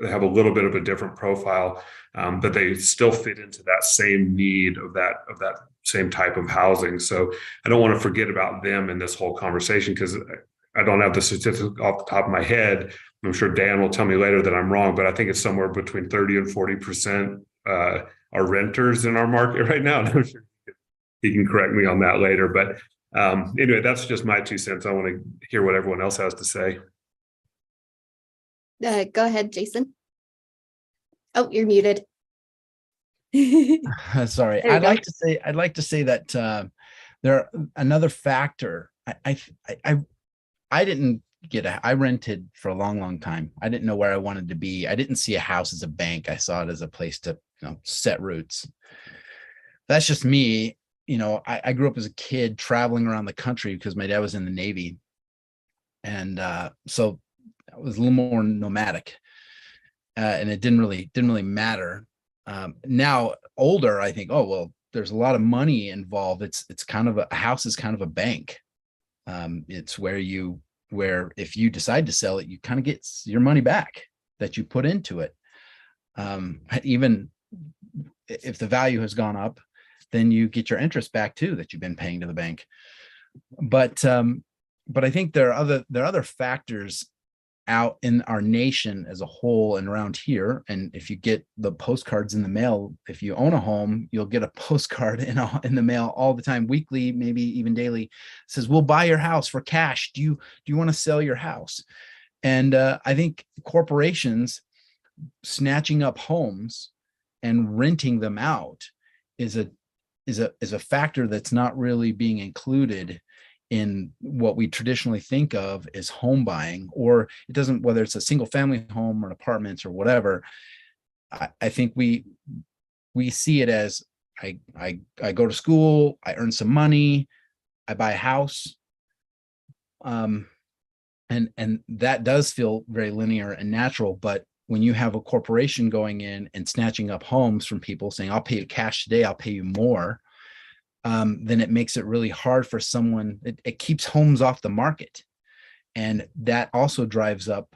have a little bit of a different profile, but they still fit into that same need of that same type of housing. So I don't want to forget about them in this whole conversation, because I don't have the statistics off the top of my head. I'm sure Dan will tell me later that I'm wrong, but I think it's somewhere between 30 and 40% are renters in our market right now. And I'm sure he can correct me on that later. But anyway, that's just my 2 cents. I want to hear what everyone else has to say. Go ahead, Jason. Oh, you're muted. Sorry. I'd like to say that there another factor. I didn't I rented for a long time. I didn't know where I wanted to be. I didn't see a house as a bank. I saw it as a place to set roots. That's just me. I grew up as a kid traveling around the country because my dad was in the Navy. And so I was a little more nomadic. And it didn't really matter. Now older, I think, oh, well, there's a lot of money involved. It's kind of a house is kind of a bank. It's where if you decide to sell it, you kind of get your money back that you put into it. Even if the value has gone up, then you get your interest back too that you've been paying to the bank. But I think there are other factors out in our nation as a whole and around here. And if you get the postcards in the mail, if you own a home, you'll get a postcard in the mail all the time, weekly, maybe even daily. It says, we'll buy your house for cash. Do you want to sell your house? And I think corporations snatching up homes and renting them out is a factor that's not really being included in what we traditionally think of as home buying, or it doesn't, whether it's a single family home or an apartments or whatever. I think we see it as I go to school, I earn some money, I buy a house. And that does feel very linear and natural. But when you have a corporation going in and snatching up homes from people saying, I'll pay you cash today, I'll pay you more, then it makes it really hard for someone. It keeps homes off the market. And that also drives up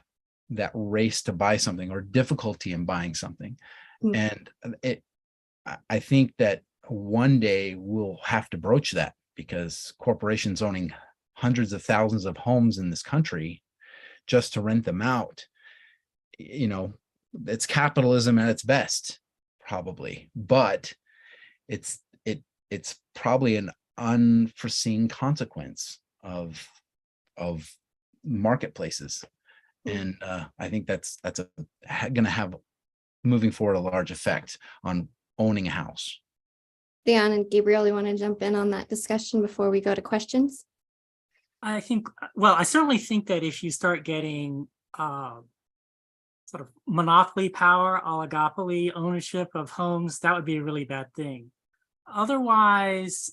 that race to buy something or difficulty in buying something. And I think that one day we'll have to broach that, because corporations owning hundreds of thousands of homes in this country just to rent them out, it's capitalism at its best, probably, but it's probably an unforeseen consequence of marketplaces. And I think that's going to have, moving forward, a large effect on owning a house. Dan and Gabriel, you want to jump in on that discussion before we go to questions? I certainly think that if you start getting sort of monopoly power, oligopoly ownership of homes, that would be a really bad thing. Otherwise,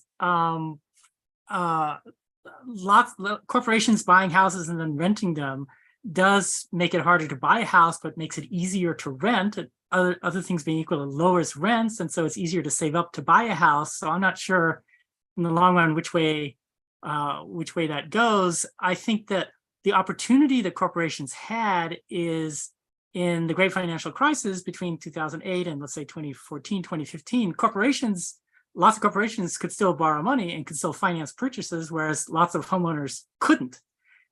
corporations buying houses and then renting them does make it harder to buy a house, but makes it easier to rent. Other things being equal, it lowers rents, and so it's easier to save up to buy a house. So I'm not sure in the long run which way that goes. I think that the opportunity that corporations had is in the great financial crisis between 2008 and let's say 2014, 2015, lots of corporations could still borrow money and could still finance purchases, whereas lots of homeowners couldn't.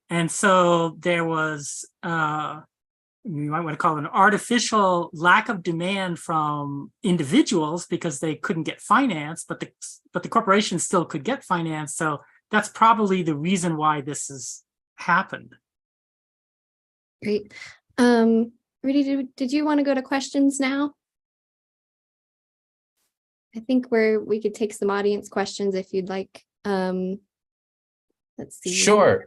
And so there was, you might want to call it an artificial lack of demand from individuals because they couldn't get finance, but the corporations still could get finance. So that's probably the reason why this has happened. Great. Rudy, did you want to go to questions now? I think we could take some audience questions if you'd like. Let's see. Sure.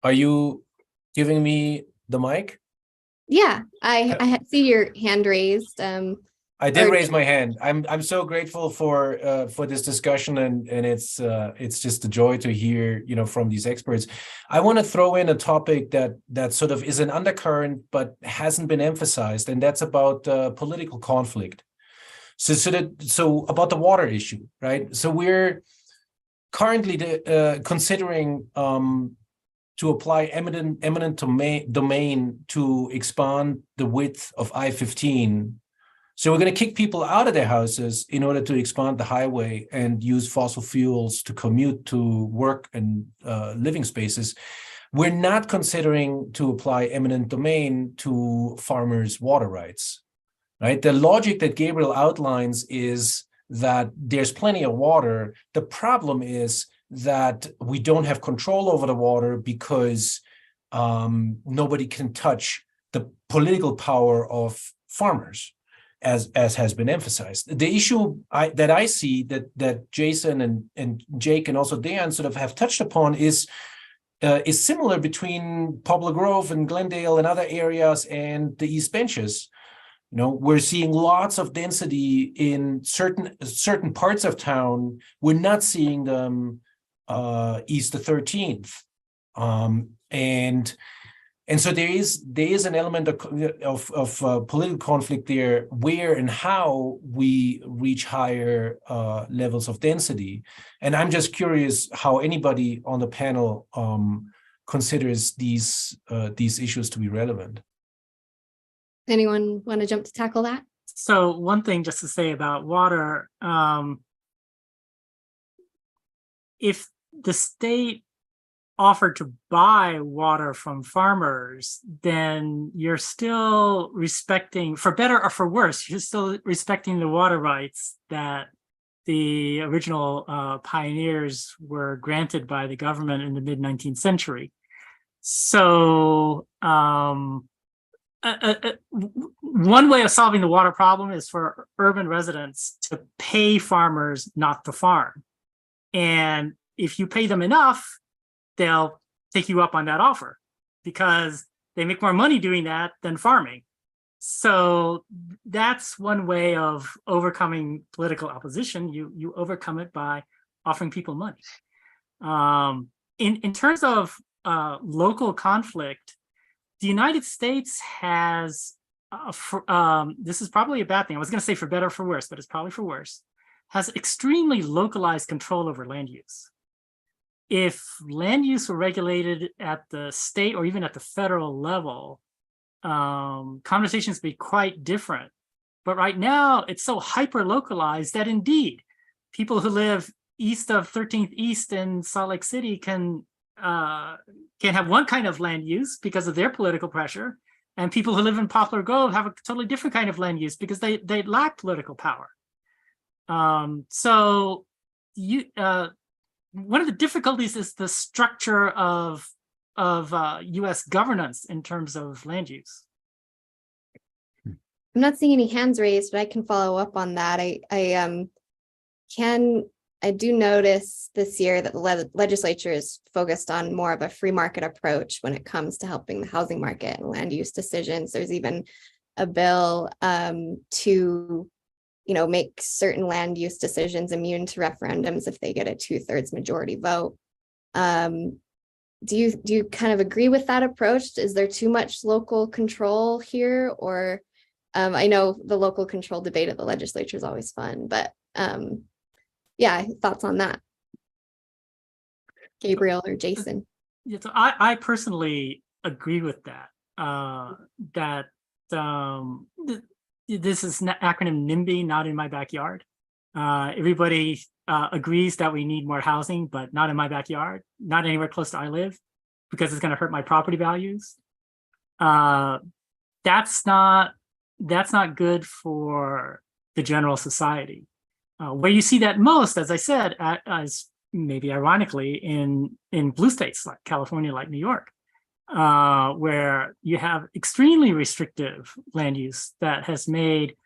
Are you giving me the mic? Yeah, I see your hand raised. I did raise my hand. I'm so grateful for this discussion, and it's just a joy to hear, from these experts. I want to throw in a topic that sort of is an undercurrent but hasn't been emphasized, and that's about political conflict. So about the water issue, right? So we're currently considering to apply eminent domain to expand the width of I-15. So we're going to kick people out of their houses in order to expand the highway and use fossil fuels to commute to work and living spaces. We're not considering to apply eminent domain to farmers' water rights, right? The logic that Gabriel outlines is that there's plenty of water. The problem is that we don't have control over the water because nobody can touch the political power of farmers, as has been emphasized. The issue that I see that Jason and Jake and also Dan sort of have touched upon is similar between Poplar Grove and Glendale and other areas and the East Benches. We're seeing lots of density in certain parts of town. We're not seeing them east of 13th, and so there is an element of political conflict there, where and how we reach higher levels of density. And I'm just curious how anybody on the panel considers these issues to be relevant. Anyone want to jump to tackle that? So one thing just to say about water, if the state offered to buy water from farmers, then you're still respecting, for better or for worse, you're still respecting the water rights that the original pioneers were granted by the government in the mid-19th century. So one way of solving the water problem is for urban residents to pay farmers not to farm. And if you pay them enough, they'll take you up on that offer because they make more money doing that than farming. So that's one way of overcoming political opposition. You overcome it by offering people money. In terms of local conflict, the United States has, this is probably a bad thing. I was going to say for better or for worse, but it's probably for worse, has extremely localized control over land use. If land use were regulated at the state or even at the federal level, conversations would be quite different. But right now, it's so hyper-localized that indeed, people who live east of 13th East in Salt Lake City can have one kind of land use because of their political pressure, and people who live in Poplar Grove have a totally different kind of land use because they lack political power. So one of the difficulties is the structure of U.S. governance in terms of land use. I'm not seeing any hands raised, but I can follow up on that. I do notice this year that the legislature is focused on more of a free market approach when it comes to helping the housing market and land use decisions. There's even a bill to make certain land use decisions immune to referendums if they get a 2/3 majority vote. Do you kind of agree with that approach? Is there too much local control here? Or I know the local control debate at the legislature is always fun, but yeah, thoughts on that, Gabriel or Jason? Yeah, so I personally agree with that. That this is acronym NIMBY, not in my backyard. Everybody agrees that we need more housing, but not in my backyard, not anywhere close to I live, because it's going to hurt my property values. That's not good for the general society. Where you see that most, as I said, as maybe ironically in blue states like California, like New York, where you have extremely restrictive land use that has made,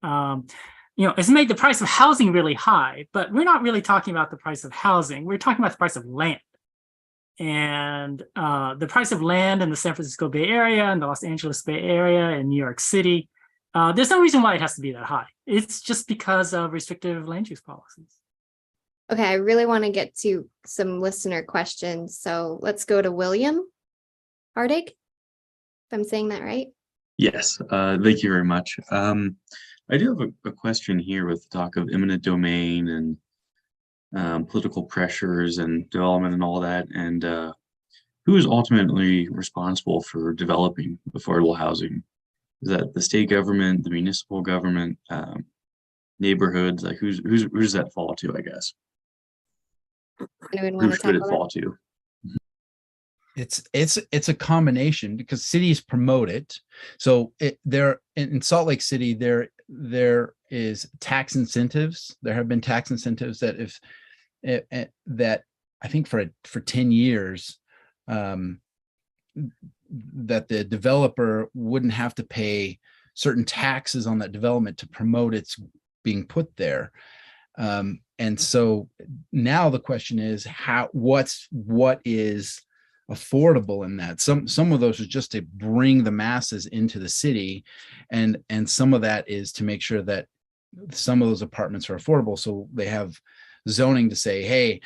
it's made the price of housing really high. But we're not really talking about the price of housing. We're talking about the price of land. And the price of land in the San Francisco Bay Area and the Los Angeles Bay Area and New York City, there's no reason why it has to be that high. It's just because of restrictive land use policies. Okay, I really want to get to some listener questions. So let's go to William Hardig, if I'm saying that right. Yes, thank you very much. I do have a question here with the talk of eminent domain and political pressures and development and all that. And who is ultimately responsible for developing affordable housing? Is that the state government, the municipal government, neighborhoods? Like who does that fall to, I guess? Anyone Who want to should it tackle fall to? It's a combination because cities promote it. So there in Salt Lake City, there is tax incentives. There have been tax incentives that that I think for 10 years, that the developer wouldn't have to pay certain taxes on that development to promote its being put there. And so now the question is what is affordable in that? Some of those are just to bring the masses into the city, and some of that is to make sure that some of those apartments are affordable. So they have zoning to say, hey,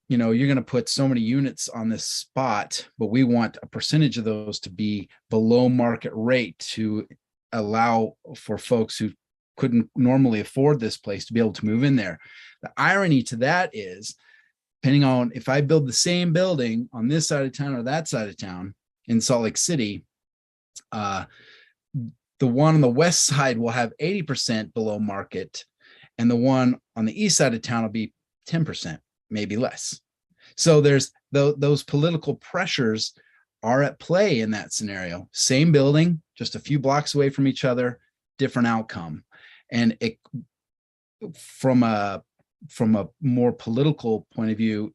you're going to put so many units on this spot, but we want a percentage of those to be below market rate to allow for folks who couldn't normally afford this place to be able to move in there. The irony to that is, depending on if I build the same building on this side of town or that side of town in Salt Lake City, the one on the west side will have 80% below market, and the one on the east side of town will be 10%, maybe less. So there's those political pressures are at play in that scenario. Same building, just a few blocks away from each other, different outcome. And it, from a more political point of view,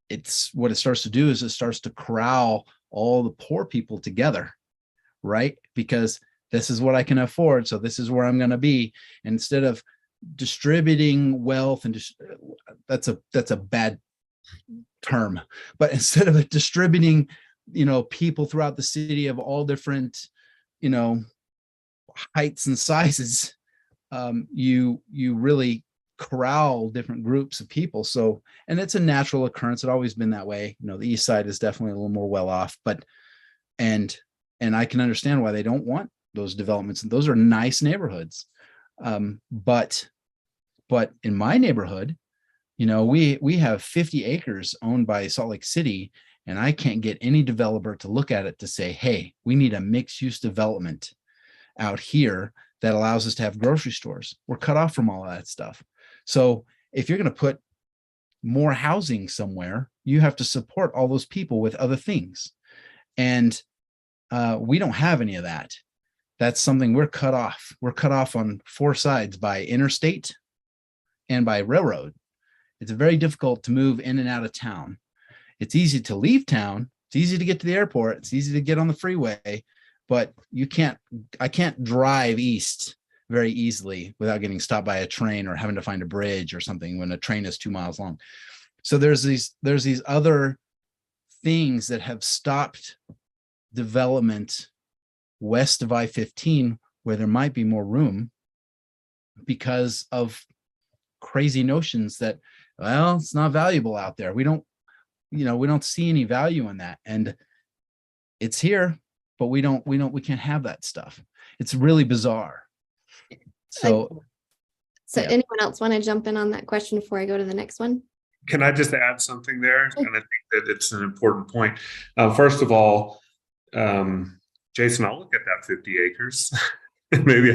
it's what it starts to do is it starts to corral all the poor people together, right? Because this is what I can afford, so this is where I'm going to be. And instead of distributing wealth, and that's a bad term, but instead of distributing, people throughout the city of all different, heights and sizes, you really corral different groups of people. So, and it's a natural occurrence. It's always been that way. The east side is definitely a little more well off, but and I can understand why they don't want those developments. And those are nice neighborhoods. But in my neighborhood, we have 50 acres owned by Salt Lake City, and I can't get any developer to look at it to say, hey, we need a mixed use development out here that allows us to have grocery stores. We're cut off from all of that stuff. So if you're going to put more housing somewhere, you have to support all those people with other things. And we don't have any of that. That's something we're cut off. We're cut off on four sides by interstate and by railroad. It's very difficult to move in and out of town. It's easy to leave town. It's easy to get to the airport. It's easy to get on the freeway, but I can't drive east very easily without getting stopped by a train or having to find a bridge or something when a train is 2 miles long. So there's these other things that have stopped development west of I-15 where there might be more room because of crazy notions that, well, it's not valuable out there. We don't see any value in that. And it's here, but we can't have that stuff. It's really bizarre. So So Yeah. anyone else want to jump in on that question before I go to the next one? Can I just add something there? And I think that it's an important point. First of all, Jason, I'll look at that 50 acres. maybe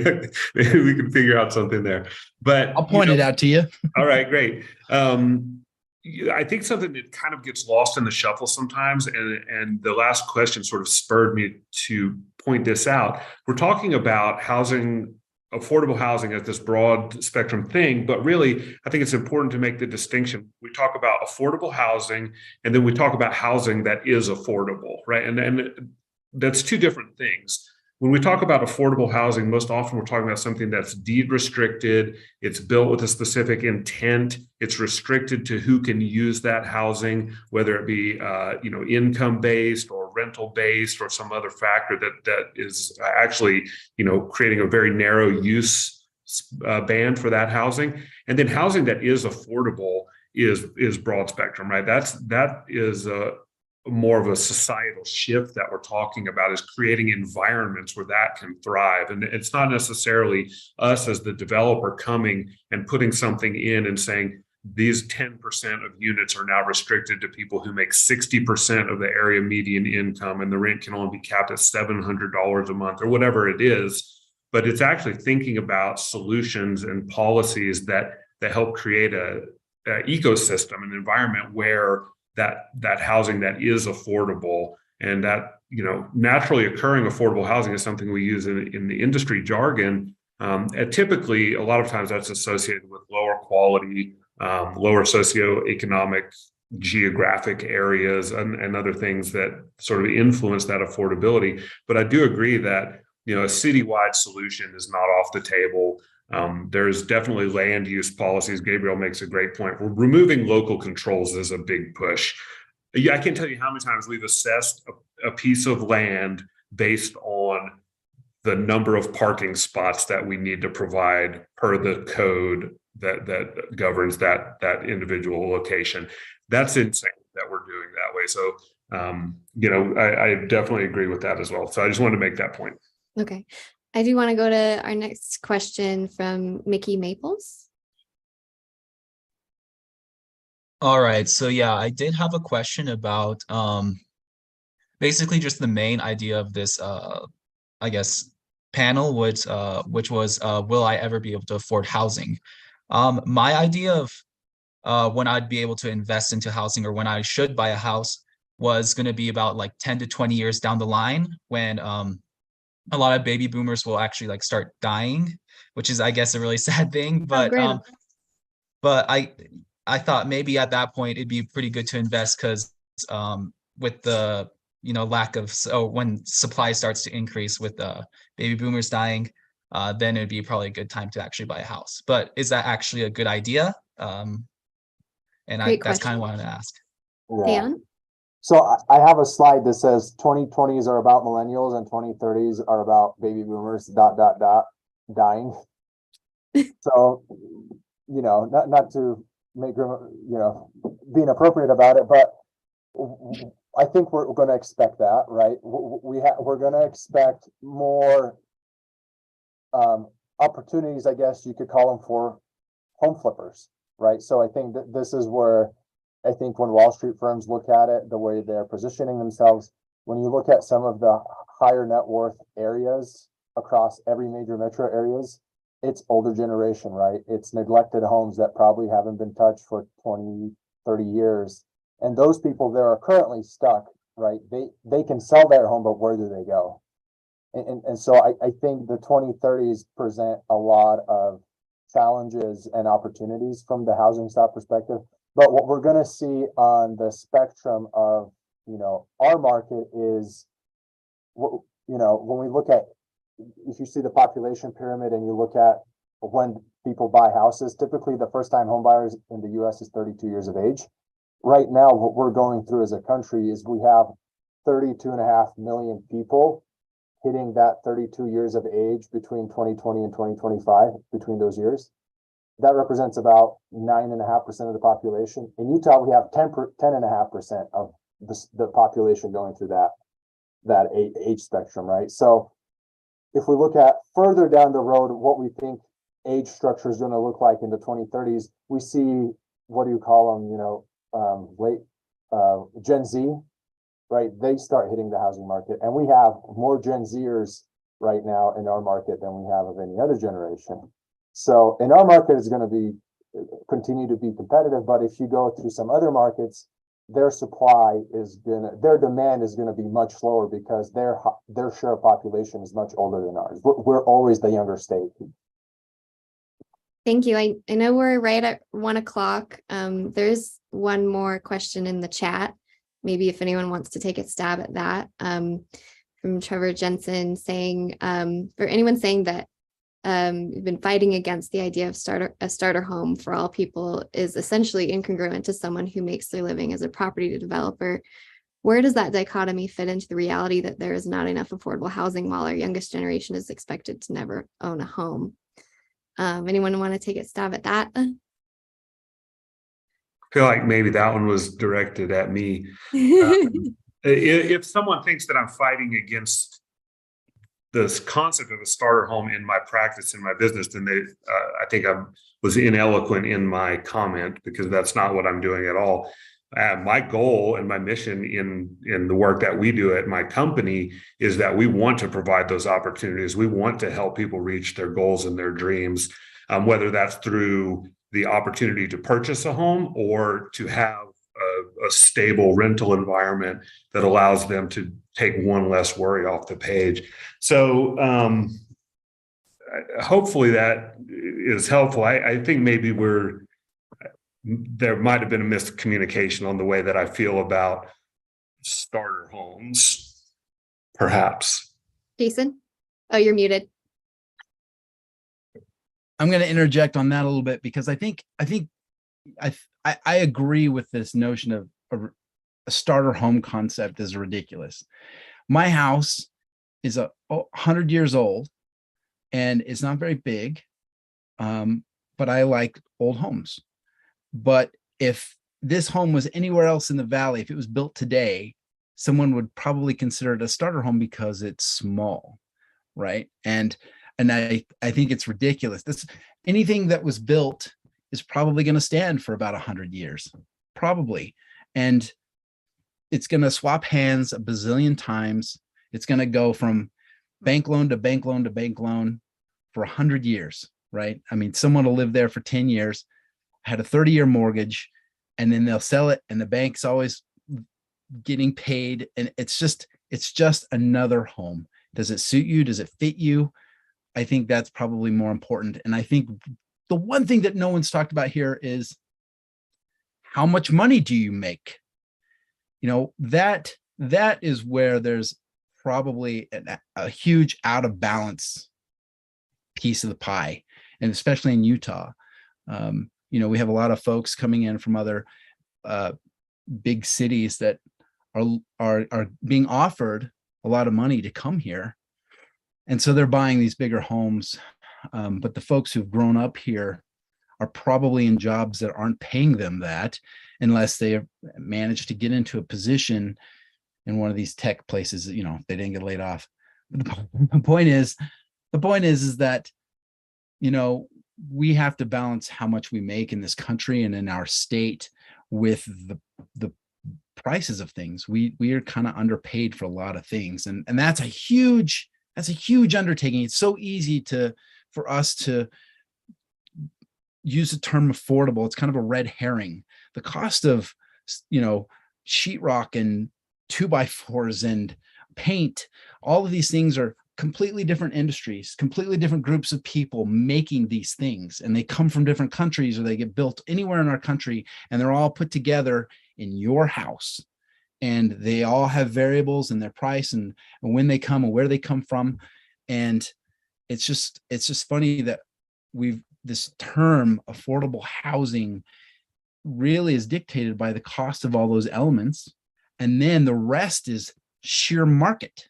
we can figure out something there. But I'll point it out to you. All right, great. I think something that kind of gets lost in the shuffle sometimes, and the last question sort of spurred me to point this out. We're talking about housing, affordable housing as this broad spectrum thing, but really, I think it's important to make the distinction. We talk about affordable housing, and then we talk about housing that is affordable, right? And that's two different things. When we talk about affordable housing, most often we're talking about something that's deed restricted. It's built with a specific intent. It's restricted to who can use that housing, whether it be income based or rental based or some other factor that is actually creating a very narrow use band for that housing. And then housing that is affordable is broad spectrum, right? That is more of a societal shift that we're talking about, is creating environments where that can thrive. And it's not necessarily us as the developer coming and putting something in and saying these 10% of units are now restricted to people who make 60% of the area median income and the rent can only be capped at $700 a month or whatever it is. But it's actually thinking about solutions and policies that help create a ecosystem, an environment where that housing that is affordable, and that naturally occurring affordable housing is something we use in the industry jargon. And typically, a lot of times that's associated with lower quality, lower socioeconomic, geographic areas, and other things that sort of influence that affordability. But I do agree that a citywide solution is not off the table. There's definitely land use policies. Gabriel makes a great point. Removing local controls is a big push. I can't tell you how many times we've assessed a piece of land based on the number of parking spots that we need to provide per the code that governs that individual location. That's insane that we're doing that way. So, I definitely agree with that as well. So I just wanted to make that point. Okay. I do want to go to our next question from Mickey Maples. All right. So yeah, I did have a question about basically just the main idea of this I guess panel, which was will I ever be able to afford housing? My idea of when I'd be able to invest into housing, or when I should buy a house, was going to be about like 10 to 20 years down the line, when a lot of baby boomers will actually start dying, which is, I guess, a really sad thing. But I thought maybe at that point it'd be pretty good to invest, because with the lack of, when supply starts to increase with baby boomers dying, then it'd be probably a good time to actually buy a house. But is that actually a good idea? And that's kind of what I wanted to ask. Yeah. Dan? So I have a slide that says 2020s are about millennials and 2030s are about baby boomers, ... dying. So, not to make, be inappropriate about it, but I think we're going to expect that, right? We're going to expect more opportunities, I guess you could call them, for home flippers, right? So I think that this is where, I think when Wall Street firms look at it, the way they're positioning themselves, when you look at some of the higher net worth areas across every major metro areas, it's older generation, right? It's neglected homes that probably haven't been touched for 20, 30 years. And those people there are currently stuck, right? They can sell their home, but where do they go? And so I think the 2030s present a lot of challenges and opportunities from the housing stock perspective. But what we're going to see on the spectrum of, our market is, when we look at, if you see the population pyramid and you look at when people buy houses, typically the first time home buyers in the US is 32 years of age. Right now, what we're going through as a country is we have 32.5 million people hitting that 32 years of age between 2020 and 2025, between those years. That represents about 9.5% of the population. In Utah, we have 10.5% of the population going through that age spectrum, right? So if we look at further down the road, what we think age structure is going to look like in the 2030s. We see, what do you call them, late Gen Z, right? They start hitting the housing market, and we have more Gen Zers right now in our market than we have of any other generation. So in our market is going to be continue to be competitive, but if you go to some other markets, their demand is gonna be much lower because their share of population is much older than ours. We're always the younger state. Thank you. I know we're right at 1 o'clock. There's one more question in the chat. Maybe if anyone wants to take a stab at that. From Trevor Jensen saying, or anyone saying that we've been fighting against the idea of a starter home for all people is essentially incongruent to someone who makes their living as a property developer. Where does that dichotomy fit into the reality that there is not enough affordable housing while our youngest generation is expected to never own a home? Anyone want to take a stab at that? I feel like maybe that one was directed at me. If someone thinks that I'm fighting against this concept of a starter home in my practice, in my business, then I think I was ineloquent in my comment, because that's not what I'm doing at all. My goal and my mission in the work that we do at my company is that we want to provide those opportunities. We want to help people reach their goals and their dreams, whether that's through the opportunity to purchase a home or to have a stable rental environment that allows them to take one less worry off the page. So hopefully that is helpful. I think maybe there might have been a miscommunication on the way that I feel about starter homes, perhaps. Jason? Oh, you're muted. I'm going to interject on that a little bit, because I agree with this notion of a starter home concept is ridiculous. My house is 100 years old and it's not very big, but I like old homes. But if this home was anywhere else in the valley, if it was built today, someone would probably consider it a starter home because it's small, right? And I think it's ridiculous. Anything that was built is probably going to stand for about 100 years, probably. And it's going to swap hands a bazillion times. It's going to go from bank loan to bank loan to bank loan for 100 years, right? I mean, someone will live there for 10 years, had a 30-year mortgage, and then they'll sell it, and the bank's always getting paid. And it's just another home. Does it suit you? Does it fit you? I think that's probably more important. And I think the one thing that no one's talked about here is, how much money do you make? That is where there's probably a huge out of balance piece of the pie. And especially in Utah, we have a lot of folks coming in from other big cities that are being offered a lot of money to come here. And so they're buying these bigger homes. But the folks who've grown up here are probably in jobs that aren't paying them that, unless they have managed to get into a position in one of these tech places, they didn't get laid off. But the point is that, we have to balance how much we make in this country and in our state with the prices of things. We are kind of underpaid for a lot of things. And that's a huge undertaking. It's so easy for us to use the term affordable. It's kind of a red herring. The cost of, sheetrock and 2x4s and paint, all of these things are completely different industries, completely different groups of people making these things. And they come from different countries, or they get built anywhere in our country, and they're all put together in your house. And they all have variables in their price and when they come and where they come from. And it's just funny that this term affordable housing really is dictated by the cost of all those elements. And then the rest is sheer market.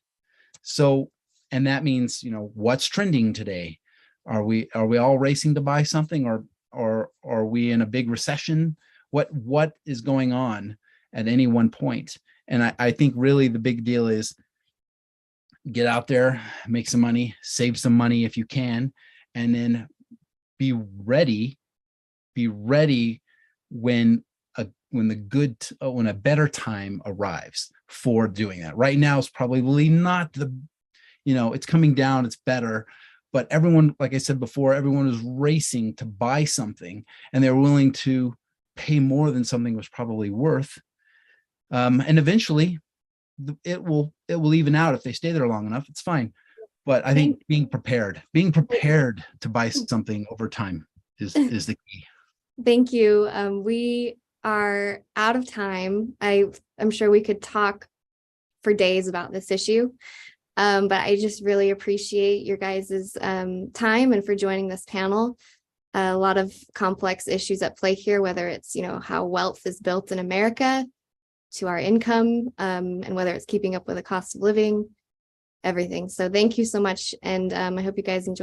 So, and that means, what's trending today? Are we all racing to buy something, or are we in a big recession? What is going on at any one point? And I think really the big deal is get out there, make some money, save some money if you can, and then be ready when when a better time arrives for doing that. Right now is probably not it's coming down, it's better, but everyone, like I said before, everyone is racing to buy something, and they're willing to pay more than something was probably worth. And eventually it will even out if they stay there long enough. It's fine. But I think being prepared to buy something over time is the key. Thank you. We are out of time. I'm sure we could talk for days about this issue. But I just really appreciate your guys' time and for joining this panel. A lot of complex issues at play here, whether it's, how wealth is built in America to our income, and whether it's keeping up with the cost of living, everything. So thank you so much. And I hope you guys enjoy